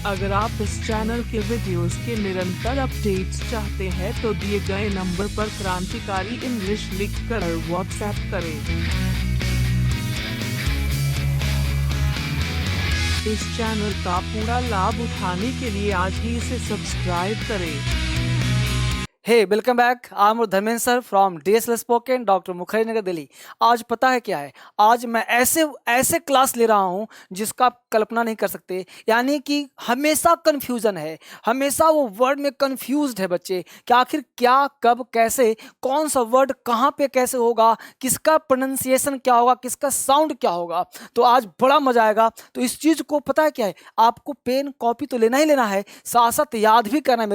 अगर आप इस चैनल के वीडियोस के निरंतर अपडेट्स चाहते हैं तो दिए गए नंबर पर क्रांतिकारी इंग्लिश लिखकर व्हाट्सएप करें। इस चैनल का पूरा लाभ उठाने के लिए आज ही इसे सब्सक्राइब करें। Hey welcome back. I am Dharmendra sir from DSL spoken, doctor Mukherjee Nagar, Delhi. आज पता है क्या है, आज मैं ऐसे क्लास ले रहा हूँ जिसका आप कल्पना नहीं कर सकते। यानी कि हमेशा कन्फ्यूजन है, हमेशा वो वर्ड में कन्फ्यूज्ड है बच्चे कि आखिर क्या, कब, कैसे, कौन सा वर्ड कहाँ पे कैसे होगा, किसका प्रोनाउंसिएशन क्या होगा, किसका साउंड क्या होगा। तो आज बड़ा मजा आएगा। तो इस चीज़ को पता है क्या है, आपको पेन कॉपी तो लेना ही लेना है, साथ साथ याद भी करना है,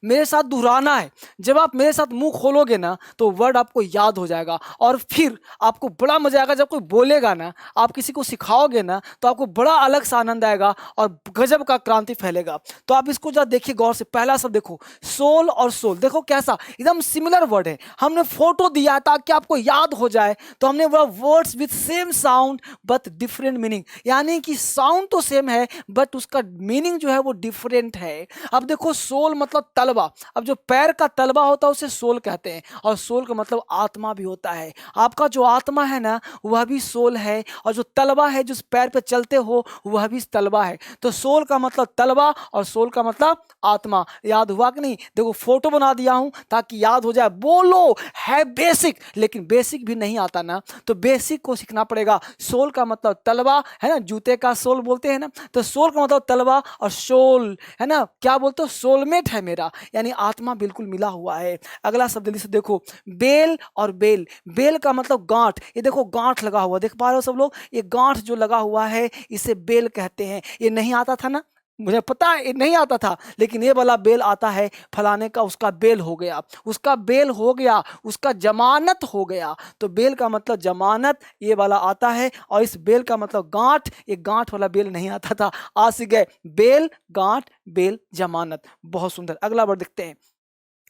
मेरे साथ दोहराना है। जब आप मेरे साथ मुंह खोलोगे ना तो वर्ड आपको याद हो जाएगा और फिर आपको बड़ा मजा आएगा। जब कोई बोलेगा ना, आप किसी को सिखाओगे ना, तो आपको बड़ा अलग सा आनंद आएगा और गजब का क्रांति फैलेगा। तो आप इसको जरा देखिए गौर से। पहला शब्द देखो, सोल और सोल। देखो कैसा एकदम सिमिलर वर्ड है। हमने फोटो दिया ताकि आपको याद हो जाए, तो हमने बोला words with same sound but different meaning. यानी कि साउंड तो सेम है बट उसका मीनिंग जो है वो डिफरेंट है। अब देखो, सोल मतलब तलवा। अब जो पैर का तलवा होता है उसे सोल कहते हैं, और सोल का मतलब आत्मा भी होता है। आपका जो आत्मा है ना, वह भी सोल है, और जो तलवा है, जिस पैर पे चलते हो, वह भी तलवा है। तो सोल का मतलब तलवा और सोल का मतलब आत्मा। याद हुआ कि नहीं? देखो, फोटो बना दिया हूं ताकि याद हो जाए। बोलो है बेसिक, लेकिन बेसिक भी नहीं आता ना, तो बेसिक को सीखना पड़ेगा। सोल का मतलब तलवा है ना, जूते का सोल बोलते हैं ना, तो सोल का मतलब तलवा और सोल है ना, क्या बोलते हो, सोलमेट है मेरा, यानी आत्मा बिल्कुल मिला हुआ है। अगला शब्द जल्दी से देखो, बेल और बेल। बेल का मतलब गांठ। ये देखो गांठ लगा हुआ, देख पा रहे हो सब लोग? ये गांठ जो लगा हुआ है इसे बेल कहते हैं। ये नहीं आता था ना, मुझे पता है ये नहीं आता था, लेकिन ये वाला बेल आता है। फलाने का उसका बेल हो गया, उसका बेल हो गया, उसका जमानत हो गया। तो बेल का मतलब जमानत, ये वाला आता है। और इस बेल का मतलब गांठ। ये गांठ वाला बेल नहीं आता था, आज सीख गए। बेल, गांठ, बेल, जमानत। बहुत सुंदर। अगला वर्ड देखते हैं,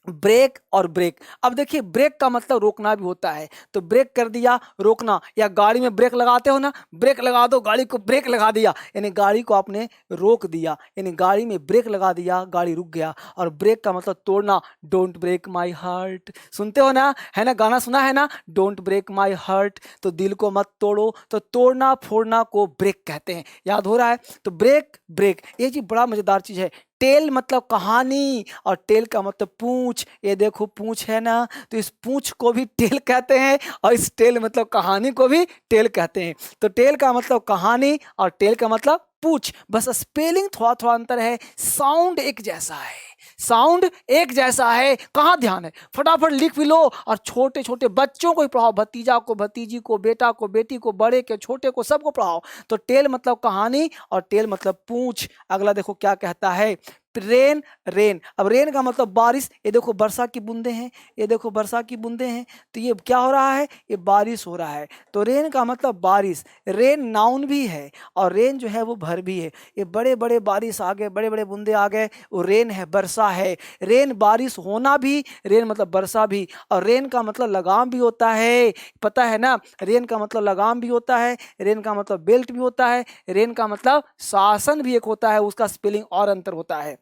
ब्रेक और ब्रेक। अब देखिए, ब्रेक का मतलब रोकना भी होता है। तो ब्रेक कर दिया, रोकना। या गाड़ी में ब्रेक लगाते हो ना, ब्रेक लगा दो, गाड़ी को ब्रेक लगा दिया, यानी गाड़ी को आपने रोक दिया, यानी गाड़ी में ब्रेक लगा दिया, गाड़ी रुक गया। और ब्रेक का मतलब तोड़ना। डोंट ब्रेक माई हार्ट, सुनते हो ना, है ना, गाना सुना है ना, डोंट ब्रेक माई हार्ट, तो दिल को मत तोड़ो। तो तोड़ना फोड़ना को ब्रेक कहते हैं। याद हो रहा है? तो ब्रेक, ब्रेक, ये चीज बड़ा मजेदार चीज है। टेल मतलब कहानी, और टेल का मतलब पूंछ। ये देखो पूंछ है ना, तो इस पूंछ को भी टेल कहते हैं, और इस टेल मतलब कहानी को भी टेल कहते हैं। तो टेल का मतलब कहानी और टेल का मतलब पूंछ। बस स्पेलिंग थोड़ा थोड़ा अंतर है, साउंड एक जैसा है, साउंड एक जैसा है। कहाँ ध्यान है? फटाफट लिख भी लो, और छोटे छोटे बच्चों को ही पढ़ाओ, भतीजा को, भतीजी को, बेटा को, बेटी को, बड़े के, छोटे को, सबको पढ़ाओ। तो टेल मतलब कहानी और टेल मतलब पूंछ। अगला देखो क्या कहता है, रेन, रेन। अब रेन का मतलब बारिश। ये देखो वर्षा की बूंदे हैं, ये देखो वर्षा की बूंदे हैं, तो ये क्या हो रहा है? ये बारिश हो रहा है। तो रेन का मतलब बारिश। रेन नाउन भी है और रेन जो है वो भर भी है। ये बड़े बड़े बारिश आ गए, बड़े बड़े बूंदे आ गए, वो रेन है, वर्षा है। रेन बारिश होना भी, रेन मतलब वर्षा भी। और रेन का मतलब लगाम भी होता है, पता है ना? रेन का मतलब लगाम भी होता है, रेन का मतलब बेल्ट भी होता है, रेन का मतलब शासन भी एक होता है, उसका स्पेलिंग और अंतर होता है,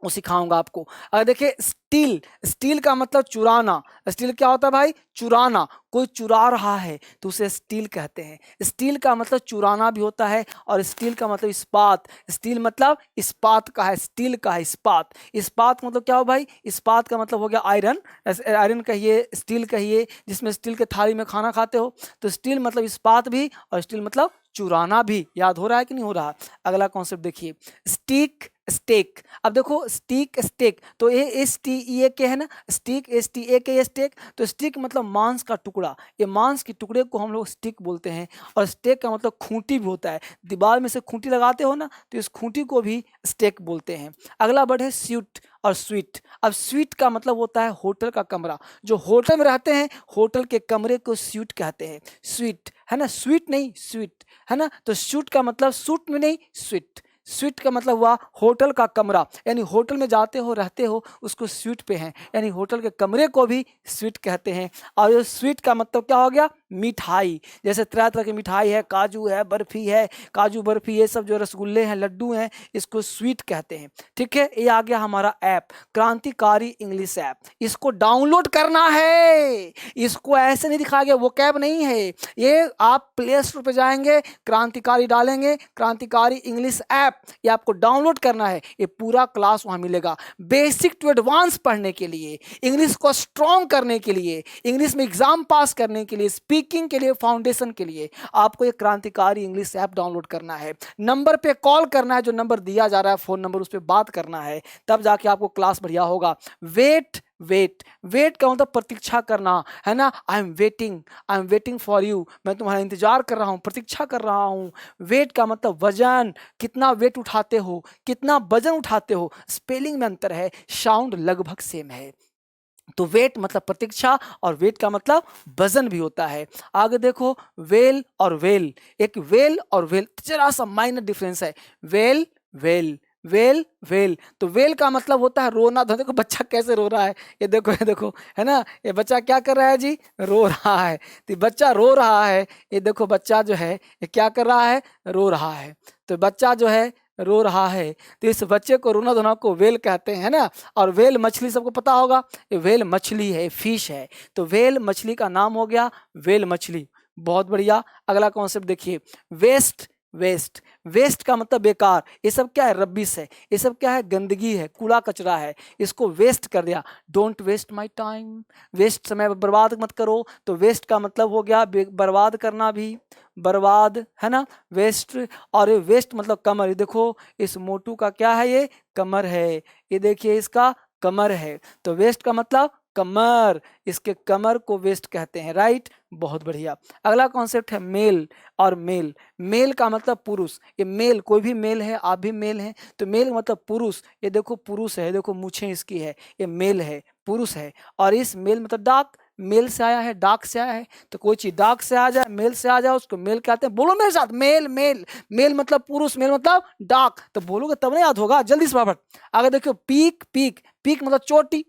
वो सिखाऊंगा आपको। अगर देखिए, स्टील, स्टील का मतलब चुराना। स्टील क्या होता है भाई? चुराना। कोई चुरा रहा है तो उसे स्टील कहते हैं। स्टील का मतलब चुराना भी होता है, और स्टील का मतलब इस्पात। स्टील मतलब इस्पात का है, स्टील का है इस्पात। इस्पात का मतलब क्या हो भाई? इस्पात का मतलब हो गया आयरन। आयरन कहिए, स्टील कहिए, जिसमें स्टील के थाली में खाना खाते हो। तो स्टील मतलब इस्पात भी, और स्टील मतलब चुराना भी। याद हो रहा है कि नहीं हो रहा? अगला कॉन्सेप्ट देखिए, स्टिक, स्टेक। अब देखो, स्टिक, स्टेक, तो ये STEA के है ना, स्टिक, STA के स्टेक। तो स्टिक मतलब मांस का टुकड़ा, ये मांस के टुकड़े को हम लोग स्टिक बोलते हैं। और स्टेक का मतलब खूंटी भी होता है, दीवार में से खूंटी लगाते हो ना, तो इस खूंटी को भी स्टेक बोलते हैं। अगला वर्ड है स्यूट और स्वीट। अब स्वीट का मतलब होता है होटल का कमरा। जो होटल में रहते हैं, होटल के कमरे को स्यूट कहते हैं। स्वीट है ना, स्वीट नहीं, स्वीट है ना। तो स्यूट का मतलब सूट में नहीं, स्वीट। स्वीट का मतलब हुआ होटल का कमरा, यानी होटल में जाते हो, रहते हो, उसको स्वीट पे हैं, यानी होटल के कमरे को भी स्वीट कहते हैं। और ये स्वीट का मतलब क्या हो गया? मिठाई, जैसे तरह तरह की मिठाई है, काजू है, बर्फी है, काजू बर्फी, ये सब जो रसगुल्ले हैं, लड्डू हैं, इसको स्वीट कहते हैं। ठीक है, ये आ गया हमारा ऐप, क्रांतिकारी इंग्लिश ऐप। इसको डाउनलोड करना है, इसको ऐसे नहीं दिखाया गया, वो कैब नहीं है ये। आप प्ले स्टोर पे जाएंगे, क्रांतिकारी डालेंगे, क्रांतिकारी इंग्लिश ऐप, ये आपको डाउनलोड करना है। ये पूरा क्लास वहां मिलेगा, बेसिक टू एडवांस पढ़ने के लिए, इंग्लिश को स्ट्रॉन्ग करने के लिए, इंग्लिश में एग्जाम पास करने के लिए, स्पीकिंग के लिए, फाउंडेशन के लिए आपको ये क्रांतिकारी इंग्लिश ऐप डाउनलोड करना है। नंबर पे कॉल करना है, जो नंबर दिया जा रहा है फोन नंबर, उस पर बात करना है, तब जाके आपको क्लास बढ़िया होगा। वेट वेट वेट का मतलब प्रतीक्षा करना है ना। I am waiting for you, मैं तुम्हारा इंतजार कर रहा हूँ, प्रतीक्षा कर रहा हूँ। वेट का मतलब वजन, कितना वेट उठाते हो, कितना वजन उठाते हो, स्पेलिंग में अंतर है, साउंड लगभग सेम है। तो वेट मतलब प्रतीक्षा, और वेट का मतलब वजन भी होता है। आगे देखो, वेल और वेल, एक वेल और वेल जरा सा माइनर डिफरेंस है। वेल वेल वेल वेल, तो वेल का मतलब होता है रोना। तो देखो बच्चा कैसे रो रहा है, ये देखो है ना, ये बच्चा क्या कर रहा है जी, रो रहा है। तो बच्चा रो रहा है, ये देखो बच्चा जो है ये क्या कर रहा है, रो रहा है। तो बच्चा जो है रो रहा है, तो इस बच्चे को रोना धोना को वेल कहते हैं ना। और वेल मछली सबको पता होगा, ये वेल मछली है, फिश है। तो वेल मछली का नाम हो गया वेल मछली। बहुत बढ़िया। अगला कॉन्सेप्ट देखिए, वेस्ट वेस्ट वेस्ट का मतलब बेकार, ये सब क्या है, रबिश है, ये सब क्या है, गंदगी है, कूड़ा कचरा है, इसको वेस्ट कर दिया। Don't waste my time, waste समय बर्बाद मत करो। तो वेस्ट का मतलब हो गया बर्बाद करना भी, बर्बाद है ना, वेस्ट। और ये वेस्ट मतलब कमर, ये देखो इस मोटू का क्या है, ये कमर है, ये देखिए इसका कमर है। तो वेस्ट का मतलब कमर, इसके कमर को वेस्ट कहते हैं, राइट। बहुत बढ़िया। अगला कॉन्सेप्ट है मेल और मेल। मेल का मतलब पुरुष, ये मेल, कोई भी मेल है, आप भी मेल हैं, तो मेल मतलब पुरुष। ये देखो पुरुष है, देखो मूछें इसकी है, ये मेल है, पुरुष है। और इस मेल मतलब डाक, मेल से आया है, डाक से आया है। तो कोई चीज डाक से आ जाए, मेल से आ जाए, उसको मेल कहते हैं। बोलो मेरे साथ, मेल मेल, मेल मतलब पुरुष, मेल मतलब डाक। तो बोलोगे तब नहीं याद होगा, जल्दी से फटाफट। आगे देखो, पीक पीक, पीक मतलब चोटी।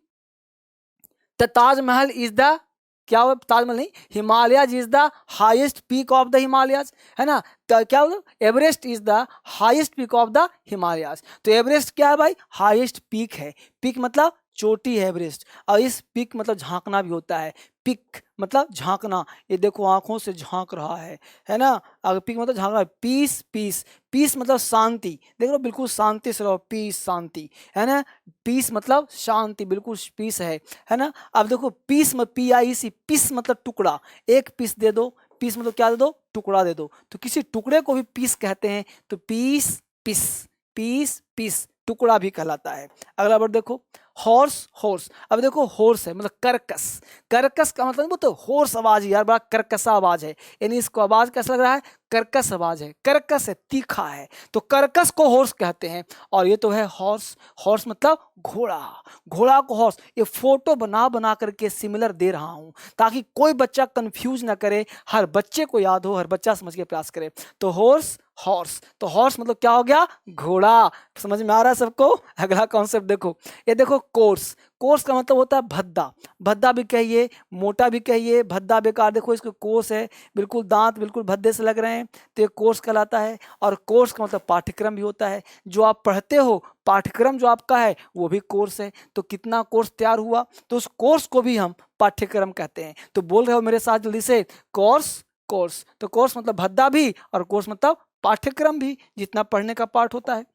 द ताजमहल इज द, क्या हुआ, ताजमहल नहीं, Himalayas is the highest peak of the Himalayas, है ना। तो क्या होगा, Everest is the highest peak of the Himalayas. तो एवरेस्ट क्या है भाई, हाईएस्ट पीक है। पीक मतलब चोटी है एवरेस्ट। और इस पीक मतलब झांकना भी होता है, पिक मतलब झांकना, ये देखो आंखों से झांक रहा है ना। अगर पिक मतलब झांक रहा है। पीस पीस, पीस मतलब शांति, देख लो बिल्कुल शांति से रहो, पीस शांति, है ना। पीस मतलब शांति, बिल्कुल पीस है ना। अब देखो पीस में PIEC, पीस मतलब टुकड़ा, एक पीस दे दो, पीस मतलब क्या दे दो, टुकड़ा दे दो। तो किसी टुकड़े को भी पीस कहते हैं। तो पीस पीस, पीस पीस टुकड़ा भी कहलाता है। अगला वर्ड देखो, हॉर्स हॉर्स। अब देखो हॉर्स है मतलब कर्कश, कर्कश का मतलब वो तो हॉर्स आवाज यार, बड़ा कर्कशा आवाज है, यानी इसको आवाज कैसा लग रहा है, कर्कश आवाज है, कर्कश है, तीखा है। तो कर्कश को हॉर्स कहते हैं। और ये तो है हॉर्स, हॉर्स मतलब घोड़ा, घोड़ा को हॉर्स। ये फोटो बना बना करके सिमिलर दे रहा हूं ताकि कोई बच्चा कंफ्यूज ना करे, हर बच्चे को याद हो, हर बच्चा समझ के प्रयास करे। तो हॉर्स हॉर्स, तो हॉर्स मतलब क्या हो गया, घोड़ा। समझ में आ रहा है सबको। अगला कॉन्सेप्ट देखो, ये देखो कोर्स, कोर्स का मतलब होता है भद्दा, भद्दा भी कहिए, मोटा भी कहिए, भद्दा बेकार। देखो इसको कोर्स है, बिल्कुल दांत बिल्कुल भद्दे से लग रहे हैं, तो ये कोर्स कहलाता है। और कोर्स का मतलब पाठ्यक्रम भी होता है, जो आप पढ़ते हो, पाठ्यक्रम जो आपका है वो भी कोर्स है। तो कितना कोर्स तैयार हुआ, तो उस कोर्स को भी हम पाठ्यक्रम कहते हैं। तो बोल रहे हो मेरे साथ जल्दी से, कोर्स कोर्स। तो कोर्स मतलब भद्दा भी, और कोर्स मतलब पाठ्यक्रम भी, जितना पढ़ने का पाठ होता है।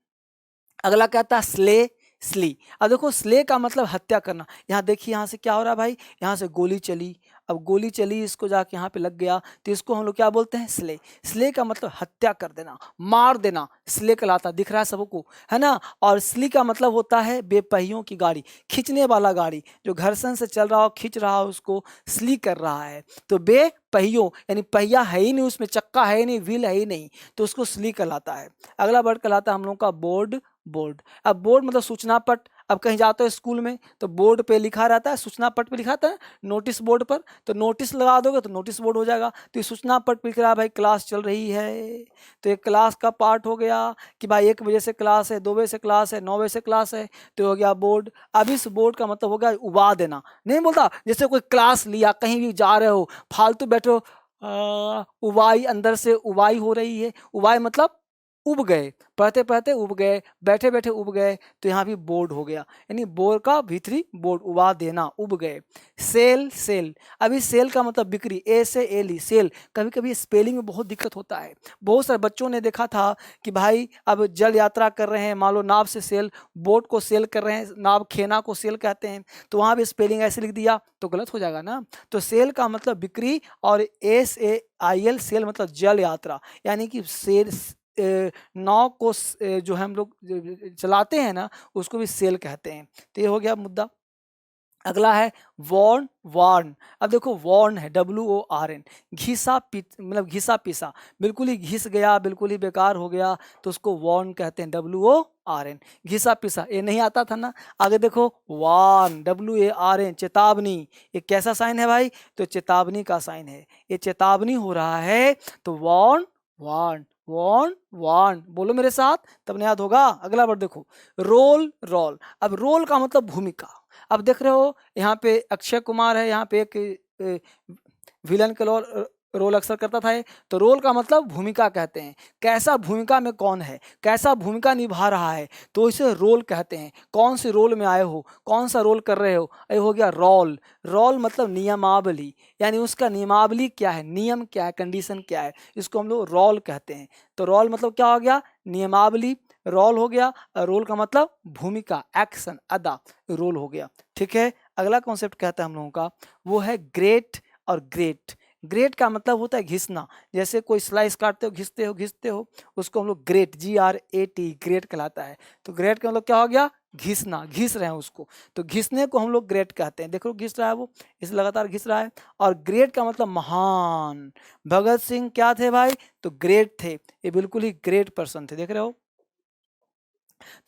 अगला कहता है स्ले, स्ली। अब देखो स्ले का मतलब हत्या करना। यहाँ देखिए, यहाँ से क्या हो रहा है भाई, यहाँ से गोली चली, अब गोली चली, इसको जाके यहाँ पे लग गया, तो इसको हम लोग क्या बोलते हैं, स्ले। स्ले का मतलब हत्या कर देना, मार देना, स्ले कहलाता, दिख रहा है सबको, है ना। और स्ली का मतलब होता है बेपहियों की गाड़ी, खींचने वाला गाड़ी, जो घर्षण से चल रहा हो, खींच रहा हो, उसको स्ली कर रहा है। तो बेपहियों यानी पहिया है ही नहीं, उसमें चक्का है ही नहीं, व्हील है ही नहीं, तो उसको स्ली कहलाता है। अगला वर्ड कहलाता है हम लोग का बोर्ड, बोर्ड। अब बोर्ड मतलब सूचना पट। अब कहीं जाते हो स्कूल में तो बोर्ड पे लिखा रहता है, सूचना पट पे लिखा था नोटिस बोर्ड पर, तो नोटिस लगा दोगे तो नोटिस बोर्ड हो जाएगा। तो ये सूचना पट पे लिख रहा है भाई क्लास चल रही है, तो एक क्लास का पार्ट हो गया कि भाई 1 बजे से क्लास है, 2 बजे से क्लास है, 9 बजे से क्लास है, तो हो गया बोर्ड। अब इस बोर्ड का मतलब हो गया उबा देना, नहीं बोलता जैसे कोई क्लास लिया, कहीं भी जा रहे हो, फालतू बैठो, उबाई, अंदर से उबाई हो रही है। उबाई मतलब उब गए, पढ़ते पढ़ते उब गए, बैठे बैठे उब गए, तो यहाँ भी बोर्ड हो गया, यानी बोर का भीतरी बोर्ड, उबा देना, उब गए। सेल, सेल, अभी सेल का मतलब बिक्री, ए से एली, सेल। कभी कभी स्पेलिंग में बहुत दिक्कत होता है। बहुत सारे बच्चों ने देखा था कि भाई अब जल यात्रा कर रहे हैं, मान लो नाव से सेल, बोट को सेल कर रहे हैं, नाव खेना को सेल कहते हैं, तो वहाँ भी स्पेलिंग ऐसे लिख दिया तो गलत हो जाएगा ना। तो सेल का मतलब बिक्री, और SAIL, सेल मतलब जल यात्रा, यानी कि सेल, नाव को जो हम लोग चलाते हैं ना, उसको भी सेल कहते हैं। तो ये हो गया मुद्दा। अगला है वॉर्न, वार्न। अब देखो वॉर्न है, WORN, घिसा मतलब घिसा पिसा, बिल्कुल ही घिस गया, बिल्कुल ही बेकार हो गया, तो उसको वॉर्न कहते हैं, WORN, घिसा पिसा। ये नहीं आता था ना। आगे देखो वार्न, WARN, चेतावनी। ये कैसा साइन है भाई? तो चेतावनी का साइन है, ये चेतावनी हो रहा है, तो वॉर्न, वार्न, वॉर्न, वार्न, बोलो मेरे साथ तब नहीं याद होगा। अगला वर्ड देखो रोल, रोल। अब रोल का मतलब भूमिका। अब देख रहे हो यहाँ पे अक्षय कुमार है, यहाँ पे एक विलन के रोल अक्सर करता था ये। तो रोल का मतलब भूमिका कहते हैं, कैसा भूमिका में कौन है, कैसा भूमिका निभा रहा है, तो इसे रोल कहते हैं। कौन से रोल में आए हो, कौन सा रोल कर रहे हो, ये हो गया रोल। रोल मतलब नियमावली, यानी उसका नियमावली क्या है, नियम क्या है, कंडीशन क्या है, इसको हम लोग रोल कहते हैं। तो रोल मतलब क्या हो गया, नियमावली, रोल हो गया। रोल का मतलब भूमिका, एक्शन, अदा, रोल हो गया। ठीक है, अगला कॉन्सेप्ट कहता है हम लोगों का, वो है ग्रेट और ग्रेट। ग्रेट का मतलब होता है घिसना, जैसे कोई स्लाइस काटते हो, घिसते हो, घिसते हो, उसको हम लोग ग्रेट, GRAT, ग्रेट कहलाता है। तो ग्रेट का मतलब क्या हो गया, घिसना, घिस रहे हैं उसको, तो घिसने को हम लोग ग्रेट कहते हैं। देखो घिस रहा है वो, इस लगातार घिस रहा है। और ग्रेट का मतलब महान। भगत सिंह क्या थे भाई, तो ग्रेट थे, ये बिल्कुल ही ग्रेट पर्सन थे, देख रहे हो।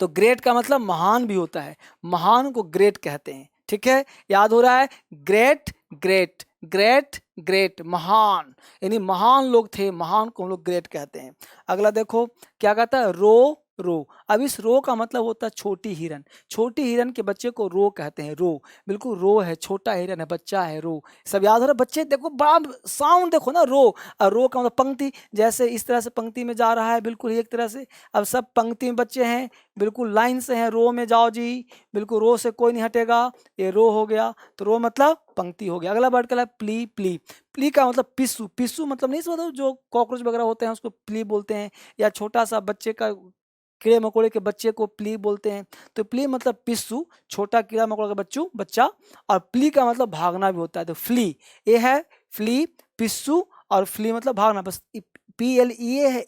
तो ग्रेट का मतलब महान भी होता है, महान को ग्रेट कहते हैं। ठीक है, याद हो रहा है, ग्रेट, ग्रेट, ग्रेट, ग्रेट, महान, यानी महान लोग थे, महान को हम लोग ग्रेट कहते हैं। अगला देखो क्या कहता है, रो, रो। अब इस रो का मतलब होता है छोटी हिरन। छोटी हिरन के बच्चे को रो कहते हैं, रो, बिल्कुल रो है, छोटा हिरन है, बच्चा है, रो। सब याद हो रहा है बच्चे, देखो बड़ा साउंड देखो ना, रो। और रो का मतलब पंक्ति, जैसे इस तरह से पंक्ति में जा रहा है, बिल्कुल एक तरह से। अब सब पंक्ति में बच्चे हैं, बिल्कुल लाइन से हैं, रो में जाओ जी, बिल्कुल रो से कोई नहीं हटेगा, ये रो हो गया। तो रो मतलब पंक्ति हो गया। अगला वर्ड क्या है, प्ली, प्ली। प्ली का मतलब पिस्सू, पिस्सू मतलब नहीं समझो, जो कॉकरोच वगैरह होते हैं उसको प्ली बोलते हैं, या छोटा सा बच्चे का, कीड़े मकोड़े के बच्चे को प्ली बोलते हैं। तो प्ली मतलब पिस्सू, छोटा कीड़ा मकोड़ा का बच्चा। और प्ली का मतलब भागना भी होता है, तो फ्ली, ये है फ्ली, पिस्सू, और फ्ली मतलब भागना, बस PLEA है,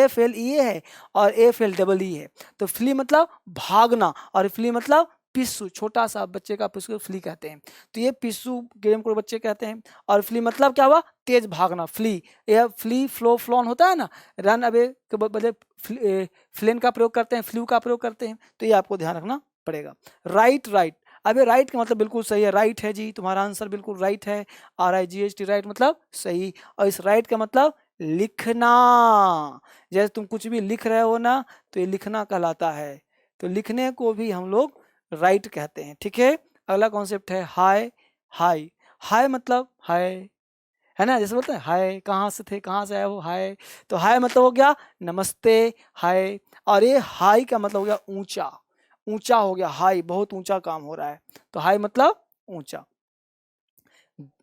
FLEA है, और FLEE है। तो फ्ली मतलब भागना, और फ्ली मतलब पिस्सू, छोटा सा बच्चे का पिस्सू फ्ली कहते हैं। तो ये पिस्सू कीड़े मकोड़े बच्चे कहते हैं। और फ्ली मतलब क्या हुआ, तेज भागना, फ्ली। यह फ्ली, फ्लो, फ्लॉन होता है ना, रन अवे के बदले फ्लेन का प्रयोग करते हैं, फ्लू का प्रयोग करते हैं। तो ये आपको ध्यान रखना पड़ेगा। Right, right. अब ये राइट का मतलब बिल्कुल सही है, राइट है जी, तुम्हारा आंसर बिल्कुल राइट है, RIGHT, राइट मतलब सही। और इस राइट का मतलब लिखना, जैसे तुम कुछ भी लिख रहे हो ना, तो ये लिखना कहलाता है। तो लिखने को भी हम लोग राइट कहते हैं। ठीक है, अगला कॉन्सेप्ट है हाय, हाय। हाय मतलब हाय, है ना, जैसे बोलते हैं हाय, कहाँ से थे, कहाँ से आए हो, हाय। तो हाय मतलब हो गया नमस्ते, हाय। और ये हाई का मतलब हो गया ऊंचा, ऊंचा हो गया हाई, बहुत ऊंचा काम हो रहा है, तो हाई मतलब ऊंचा।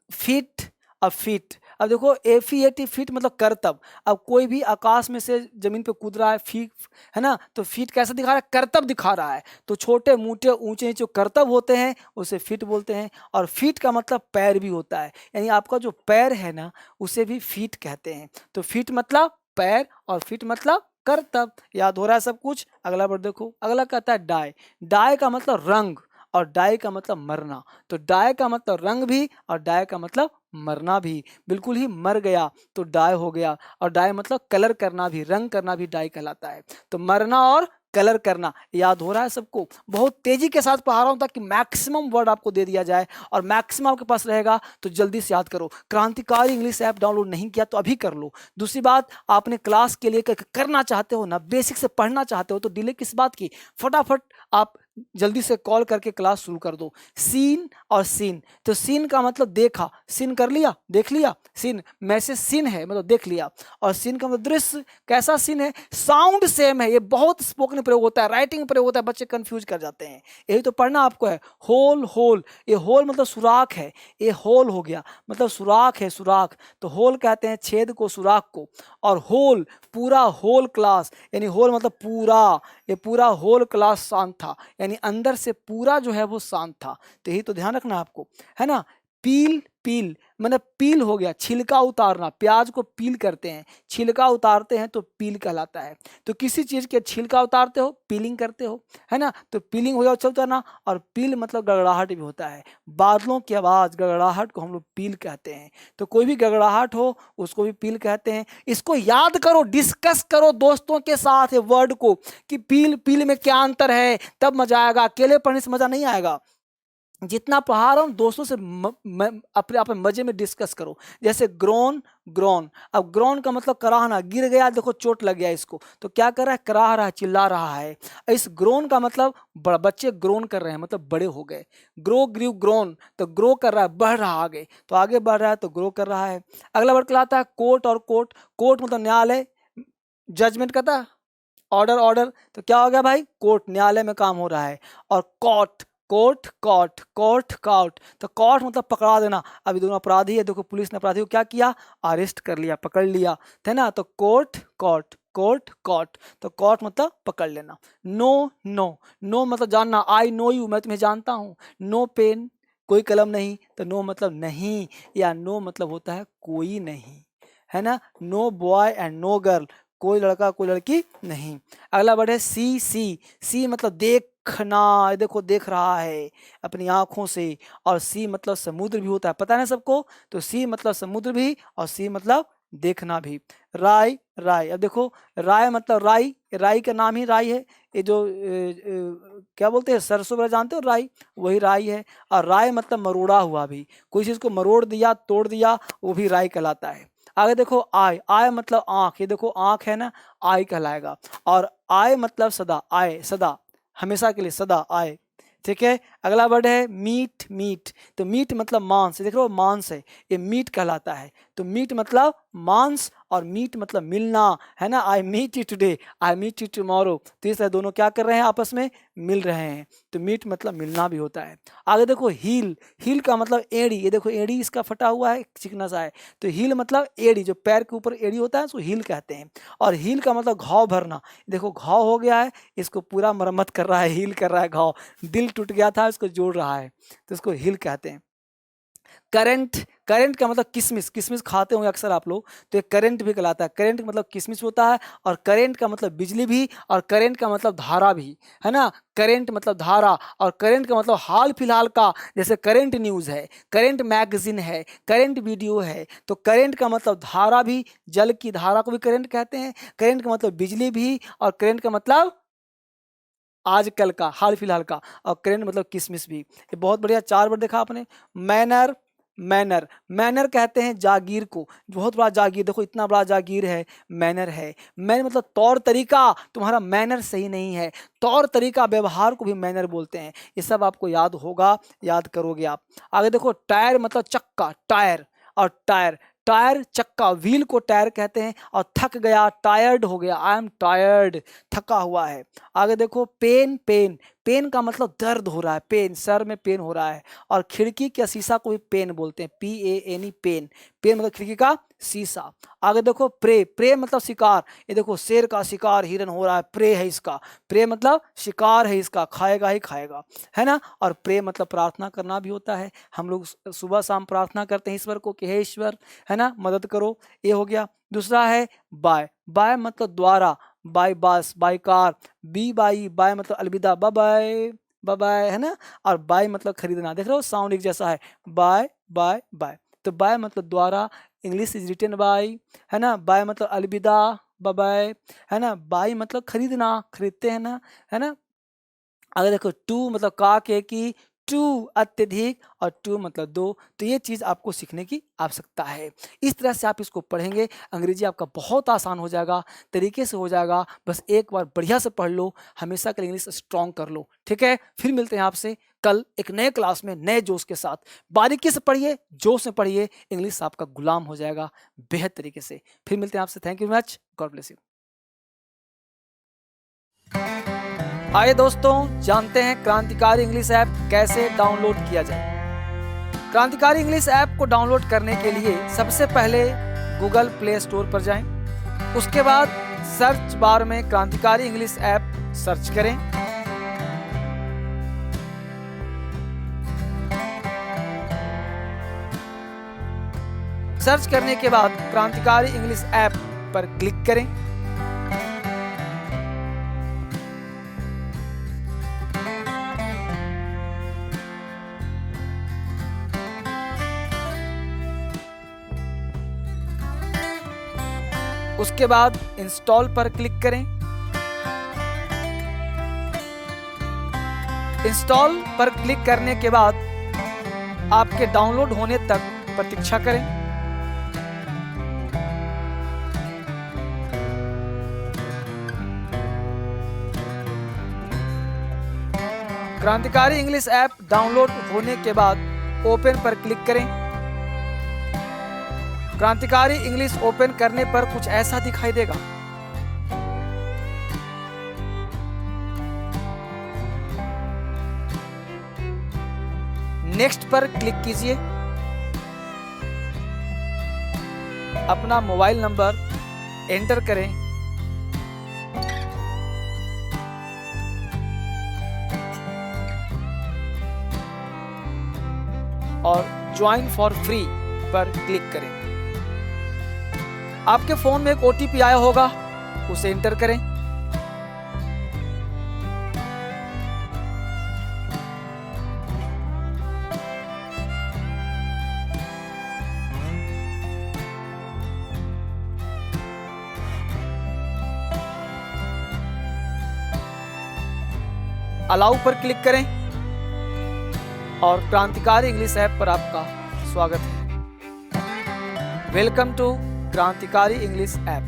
फीट, अब फीट, अब देखो FEAT, फीट मतलब करतब। अब कोई भी आकाश में से जमीन पे कूद रहा है, फीट है ना, तो फीट कैसा दिखा रहा है, करतब दिखा रहा है। तो छोटे मोटे ऊंचे नीचे करतब होते हैं, उसे फीट बोलते हैं। और फीट का मतलब पैर भी होता है, यानी आपका जो पैर है ना, उसे भी फीट कहते हैं। तो फीट मतलब पैर, और फीट मतलब करतब। याद हो रहा है सब कुछ। अगला वर्ड देखो, अगला कहता है डाई। डाई का मतलब रंग, और डाई का मतलब मरना। तो डाई का मतलब रंग भी, और डाई का मतलब मरना भी, बिल्कुल ही मर गया तो डाई हो गया। और डाई मतलब कलर करना भी, रंग करना भी डाई कहलाता है। तो मरना और कलर करना, याद हो रहा है सबको। बहुत तेजी के साथ पढ़ा रहा हूं ताकि मैक्सिमम वर्ड आपको दे दिया जाए, और मैक्सिमम आपके पास रहेगा, तो जल्दी से याद करो। क्रांतिकारी इंग्लिश ऐप डाउनलोड नहीं किया तो अभी कर लो। दूसरी बात, आपने क्लास के लिए करना चाहते हो ना, बेसिक से पढ़ना चाहते हो, तो डिले किस बात की, फटाफट आप जल्दी से कॉल करके क्लास शुरू कर दो। सीन और सीन, तो सीन का मतलब देखा, सीन कर लिया, देख लिया, सीन मैसेज सीन है मतलब देख लिया, और सीन का मतलब दृश्य। कैसा सीन है? साउंड सेम है। ये बहुत स्पोकन प्रयोग होता है, राइटिंग प्रयोग होता है, बच्चे कंफ्यूज कर जाते हैं। यही तो पढ़ना आपको है। होल, होल, ये होल मतलब सुराख है, ये होल हो गया मतलब सुराख है, सुराख। तो होल कहते हैं छेद को, सुराख को। और होल पूरा, होल क्लास यानी होल मतलब पूरा, ये पूरा होल क्लास शांत था, यानी अंदर से पूरा जो है वो शांत था। तो यही तो ध्यान रखना आपको, है ना। पील, पील मतलब पील हो गया, छिलका उतारना। प्याज को पील करते हैं, छिलका उतारते हैं तो पील कहलाता है। तो किसी चीज के छिलका उतारते हो, पीलिंग करते हो, है ना। तो पीलिंग हो गया चलता ना। और पील मतलब गड़गड़ाहट भी होता है, बादलों की आवाज, गड़गड़ाहट को हम लोग पील कहते हैं। तो कोई भी गड़गड़ाहट हो उसको भी पील कहते हैं। इसको याद करो, डिस्कस करो दोस्तों के साथ वर्ड को कि पील, पील में क्या अंतर है, तब मजा आएगा। अकेले पढ़ने से मजा नहीं आएगा। जितना पढ़ा रहा हूं दोस्तों से अपने आप मजे में डिस्कस करो। जैसे ग्रोन, ग्रोन, अब ग्रोन का मतलब कराहना, गिर गया, देखो चोट लग गया इसको, तो क्या कर रहा है? कराह रहा है, चिल्ला रहा है। इस ग्रोन का मतलब बच्चे ग्रोन कर रहे हैं मतलब बड़े हो गए। ग्रो, ग्रीव, ग्रोन, तो ग्रो कर रहा है, बढ़ रहा है आगे, तो आगे बढ़ रहा है तो ग्रो कर रहा है। अगला वर्ड कहलाता है कोर्ट और कोर्ट। कोर्ट मतलब न्यायालय, जजमेंट करता है, ऑर्डर, ऑर्डर, तो क्या हो गया भाई? कोर्ट, न्यायालय में काम हो रहा है। और caught, court, caught, court, caught, तो कॉट मतलब पकड़ा देना। अभी दोनों अपराधी है, देखो पुलिस ने अपराधी को क्या किया? अरेस्ट कर लिया, पकड़ लिया, है ना। तो कोर्ट, कॉट, कोर्ट, कॉट, तो कॉट मतलब पकड़ लेना। नो, नो, नो मतलब जानना, आई नो यू, मैं तुम्हें जानता हूँ। नो पेन, कोई कलम नहीं, तो नो मतलब नहीं, या नो मतलब होता है कोई नहीं, है ना। No boy and no girl, कोई लड़का कोई लड़की नहीं। अगला वर्ड है सी, सी, सी मतलब देखना, देखो देख रहा है अपनी आंखों से। और सी मतलब समुद्र भी होता है, पता है ना सबको। तो सी मतलब समुद्र भी, और सी मतलब देखना भी। राय, राय, अब देखो राय मतलब राई, राई का नाम ही राई है। ये जो क्या बोलते हैं, सरसों वगैरह जानते हो, राई, वही राई है। और राय मतलब मरोड़ा हुआ भी, कोई चीज को मरोड़ दिया, तोड़ दिया, वो भी राय कहलाता है। आगे देखो आय, आय मतलब आंख, ये देखो आंख है ना, आय कहलाएगा। और आय मतलब सदा, आय सदा, हमेशा के लिए, सदा आय, ठीक है। अगला वर्ड है मीट, मीट, तो मीट मतलब मांस, देख रहे हो मांस है, ये मीट कहलाता है। तो मीट मतलब मांस, और मीट मतलब मिलना, है ना। I meet you today, I meet you tomorrow, तो इस दोनों क्या कर रहे हैं? आपस में मिल रहे हैं। तो मीट मतलब मिलना भी होता है। आगे देखो हील, हील का मतलब एड़ी, ये देखो एड़ी इसका फटा हुआ है, चिकना सा है, तो हील मतलब एड़ी, जो पैर के ऊपर एड़ी होता है उसको हील कहते हैं। और हील का मतलब घाव भरना, देखो घाव हो गया है, इसको पूरा मरम्मत कर रहा है, हील कर रहा है घाव, दिल टूट गया था इसको जोड़ रहा है, तो इसको हील कहते हैं। करंट, करंट का मतलब किशमिश, किशमिश खाते होंगे अक्सर आप लोग, तो ये करंट भी कहलाता है। करंट मतलब किशमिश होता है, और करंट का मतलब बिजली भी, और करंट का मतलब धारा भी, है ना। करंट मतलब धारा, और करंट का मतलब हाल फिलहाल का, जैसे करंट न्यूज़ है, करंट मैगजीन है, करंट वीडियो है। तो करंट का मतलब धारा भी, जल की धारा को भी करंट कहते हैं। करंट का मतलब बिजली भी, और करंट का मतलब आजकल का, हाल फिलहाल का। और करंट मतलब किशमिश भी। ये बहुत बढ़िया चार वर्ड देखा आपने। मैनर, मैनर, मैनर कहते हैं जागीर को, बहुत बड़ा जागीर, देखो इतना बड़ा जागीर है, मैनर है। मैनर मतलब तौर तरीका, तुम्हारा मैनर सही नहीं है, तौर तरीका, व्यवहार को भी मैनर बोलते हैं। ये सब आपको याद होगा, याद करोगे आप। आगे देखो टायर मतलब चक्का, टायर, और टायर, टायर चक्का, व्हील को टायर कहते हैं। और थक गया, टायर्ड हो गया, आई एम टायर्ड, थका हुआ है। आगे देखो पेन, पेन, पेन का मतलब दर्द हो रहा है, पेन, सर में पेन हो रहा है। और खिड़की के शीशा को भी पेन बोलते हैं, PAN, पेन, पेन मतलब खिड़की का शीशा। आगे देखो प्रे, प्रे मतलब शिकार, ये देखो शेर का शिकार हिरन हो रहा है, प्रे है इसका, प्रे मतलब शिकार है इसका, खाएगा ही खाएगा, है ना। और प्रे मतलब प्रार्थना करना भी होता है, हम लोग सुबह शाम प्रार्थना करते हैं ईश्वर को कि हे ईश्वर, है ना, मदद करो, ये हो गया। दूसरा है बाय, बाय मतलब द्वारा, by bus, by car, B Y, by मतलब अलविदा, बाय बाय, बाय बाय, है ना। और बाय मतलब खरीदना, देख रहे हो साउंड एक जैसा है, बाय बाय बाय। तो बाय मतलब द्वारा, इंग्लिश इज रिटन बाय, है ना। बाय मतलब अलविदा, बाय बाय, है ना। बाय मतलब खरीदना, खरीदते हैं ना, है ना। अगर देखो टू मतलब का के की, टू अत्यधिक और टू मतलब दो। तो ये चीज़ आपको सीखने की आवश्यकता है। इस तरह से आप इसको पढ़ेंगे, अंग्रेजी आपका बहुत आसान हो जाएगा, तरीके से हो जाएगा। बस एक बार बढ़िया से पढ़ लो, हमेशा के लिए इंग्लिश स्ट्रॉन्ग कर लो, ठीक है। फिर मिलते हैं आपसे कल एक नए क्लास में नए जोश के साथ। बारीकी से पढ़िए, जोश से पढ़िए, इंग्लिश आपका गुलाम हो जाएगा बेहद तरीके से। फिर मिलते हैं आपसे। Thank you much, God bless you. आइए दोस्तों, जानते हैं क्रांतिकारी इंग्लिश ऐप कैसे डाउनलोड किया जाए। क्रांतिकारी इंग्लिश ऐप को डाउनलोड करने के लिए सबसे पहले गूगल प्ले स्टोर पर जाएं। उसके बाद सर्च बार में क्रांतिकारी इंग्लिश ऐप सर्च करें। सर्च करने के बाद क्रांतिकारी इंग्लिश ऐप पर क्लिक करें। उसके बाद इंस्टॉल पर क्लिक करें। इंस्टॉल पर क्लिक करने के बाद आपके डाउनलोड होने तक प्रतीक्षा करें। क्रांतिकारी इंग्लिश ऐप डाउनलोड होने के बाद ओपन पर क्लिक करें। क्रांतिकारी इंग्लिश ओपन करने पर कुछ ऐसा दिखाई देगा। नेक्स्ट पर क्लिक कीजिए। अपना मोबाइल नंबर एंटर करें। और ज्वाइन फॉर फ्री पर क्लिक करें। आपके फोन में एक OTP आया होगा, उसे एंटर करें। अलाउ पर क्लिक करें और क्रांतिकारी इंग्लिश ऐप पर आपका स्वागत है। वेलकम टू क्रांतिकारी इंग्लिश ऐप।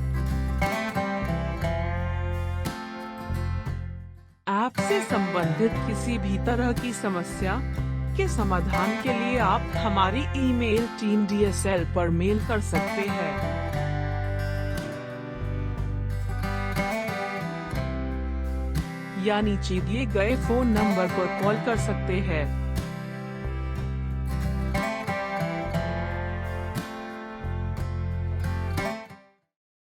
ऐप से संबंधित किसी भी तरह की समस्या के समाधान के लिए आप हमारी ईमेल टीम DSL पर मेल कर सकते हैं। या नीचे दिए गए फोन नंबर पर कॉल कर सकते हैं।